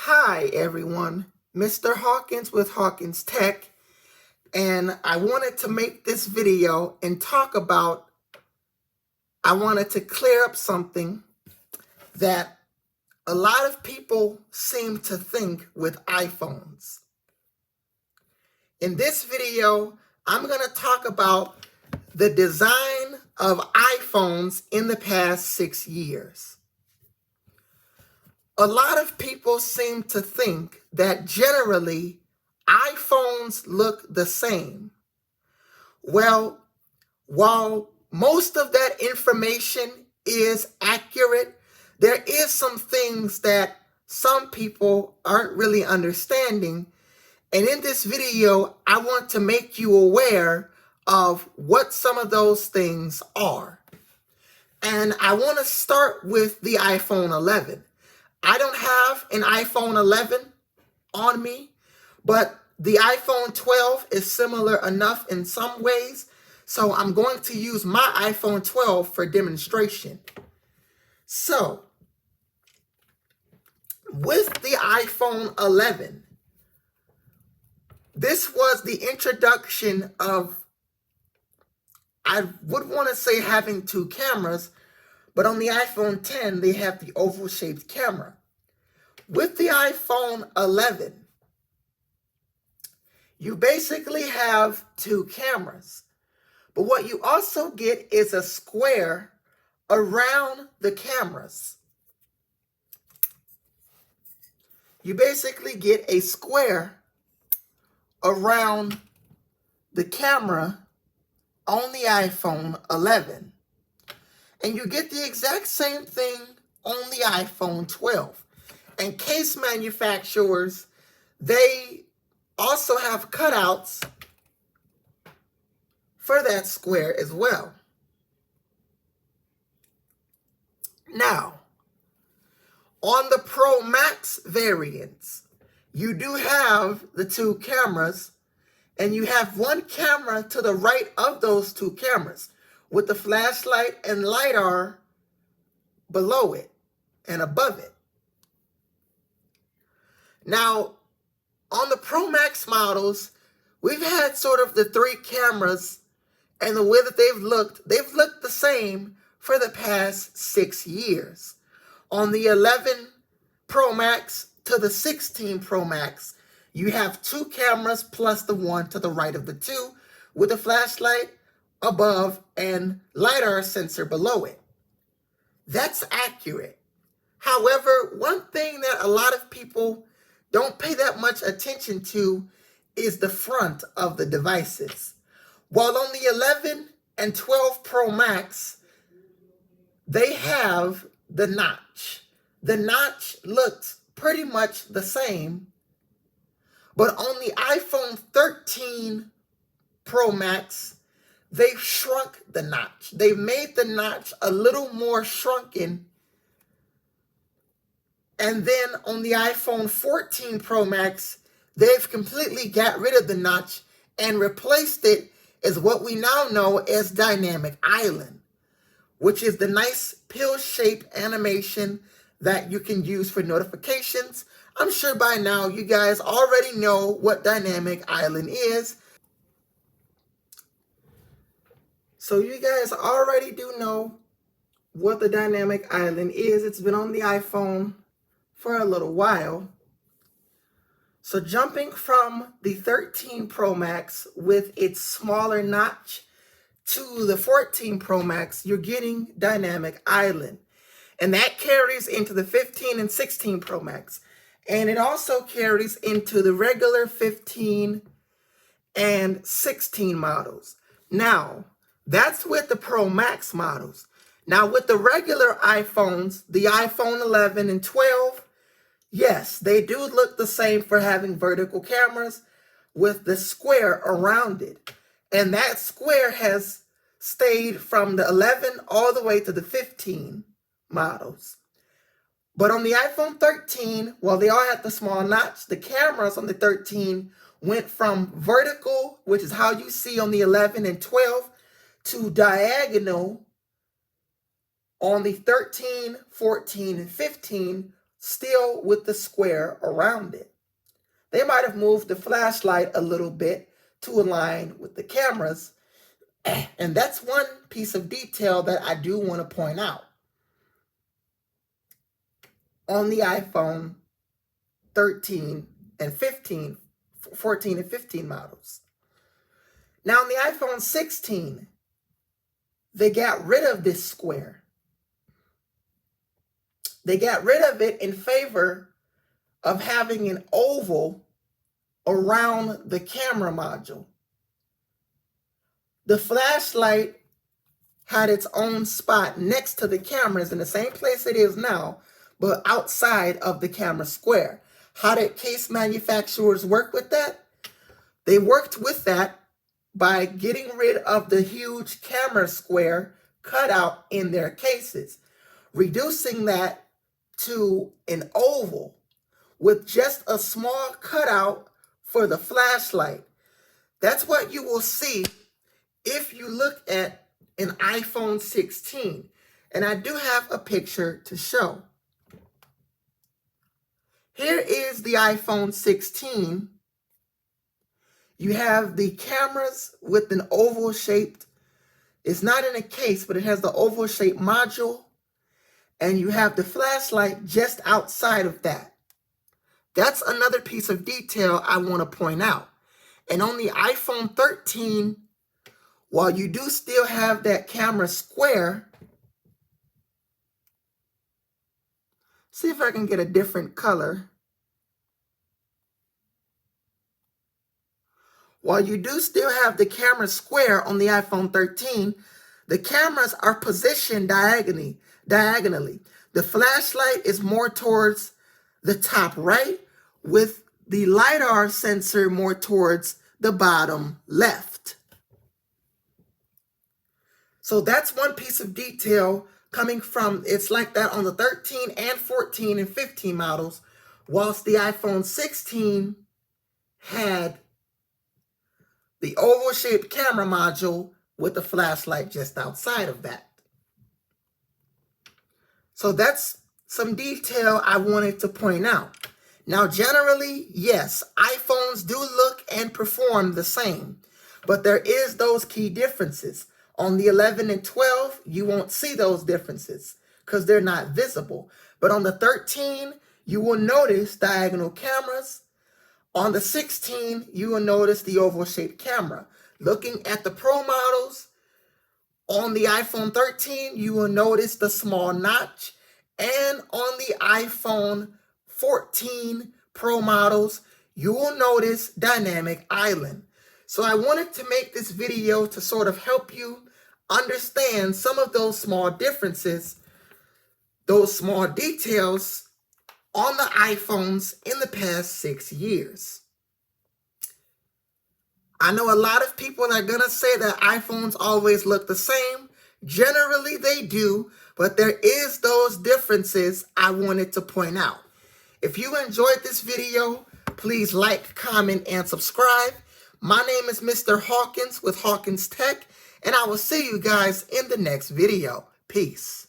Hi everyone, Mr. Hawkins with Hawkins Tech, and I wanted to make this video and I wanted to clear up something that a lot of people seem to think with iPhones. In this video, I'm going to talk about the design of iPhones in the past 6 years. A lot of people seem to think that generally iPhones look the same. Well, while most of that information is accurate, there is some things that some people aren't really understanding. And in this video, I want to make you aware of what some of those things are. And I want to start with the iPhone 11. I don't have an iPhone 11 on me, but the iPhone 12 is similar enough in some ways, so I'm going to use my iPhone 12 for demonstration. So, with the iPhone 11, this was the introduction of, I would want to say having two cameras, but on the iPhone 10, they have the oval-shaped camera. With the iPhone 11, you basically have two cameras, but what you also get is a square around the cameras. You basically get a square around the camera on the iPhone 11. And you get the exact same thing on the iPhone 12. And case manufacturers, they also have cutouts for that square as well. Now, on the Pro Max variants, you do have the two cameras, and you have one camera to the right of those two cameras with the flashlight and LiDAR below it and above it. Now, on the Pro Max models, we've had sort of the three cameras, and the way that they've looked the same for the past 6 years. On the 11 Pro Max to the 16 Pro Max, you have two cameras plus the one to the right of the two with a flashlight above and LiDAR sensor below it. That's accurate. However, one thing that a lot of people don't pay that much attention to is the front of the devices. While on the 11 and 12 Pro Max, they have the notch. The notch looks pretty much the same, but on the iPhone 13 Pro Max, they've shrunk the notch. They've made the notch a little more shrunken. And then on the iPhone 14 Pro Max, they've completely got rid of the notch and replaced it as what we now know as Dynamic Island, which is the nice pill-shaped animation that you can use for notifications. I'm sure by now you guys already know what Dynamic Island is. So you guys already do know what the Dynamic Island is. It's been on the iPhone for a little while. So jumping from the 13 Pro Max with its smaller notch to the 14 Pro Max, you're getting Dynamic Island. And that carries into the 15 and 16 Pro Max. And it also carries into the regular 15 and 16 models. Now, that's with the Pro Max models. Now, with the regular iPhones, the iPhone 11 and 12, yes, they do look the same for having vertical cameras with the square around it. And that square has stayed from the 11 all the way to the 15 models. But on the iPhone 13, while they all had the small notch, the cameras on the 13 went from vertical, which is how you see on the 11 and 12, to diagonal on the 13, 14, and 15, still with the square around it. They might have moved the flashlight a little bit to align with the cameras, and that's one piece of detail that I do want to point out. On the iPhone 13 and 15, 14 and 15 models. Now on the iPhone 16, they got rid of this square. They got rid of it in favor of having an oval around the camera module. The flashlight had its own spot next to the cameras in the same place it is now, but outside of the camera square. How did case manufacturers work with that? They worked with that by getting rid of the huge camera square cutout in their cases, reducing that to an oval with just a small cutout for the flashlight. That's what you will see if you look at an iPhone 16. And I do have a picture to show. Here is the iPhone 16. You have the cameras with an oval shaped, it's not in a case, but it has the oval shaped module. And you have the flashlight just outside of that. That's another piece of detail I want to point out. And on the iPhone 13, while you do still have that camera square, see if I can get a different color. While you do still have the camera square on the iPhone 13, the cameras are positioned diagonally. The flashlight is more towards the top right, with the LiDAR sensor more towards the bottom left. So that's one piece of detail coming from, it's like that on the 13 and 14 and 15 models, whilst the iPhone 16 had the oval-shaped camera module with the flashlight just outside of that. So that's some detail I wanted to point out. Now, generally, yes, iPhones do look and perform the same, but there is those key differences. On the 11 and 12, you won't see those differences because they're not visible. But on the 13, you will notice diagonal cameras. On the 16, you will notice the oval-shaped camera. Looking at the Pro models, on the iPhone 13, you will notice the small notch. And on the iPhone 14 Pro models, you will notice dynamic island. So I wanted to make this video to sort of help you understand some of those small differences, those small details on the iPhones in the past 6 years. I know a lot of people are going to say that iPhones always look the same. Generally, they do, but there is those differences I wanted to point out. If you enjoyed this video, please like, comment, and subscribe. My name is Mr. Hawkins with Hawkins Tech, and I will see you guys in the next video. Peace.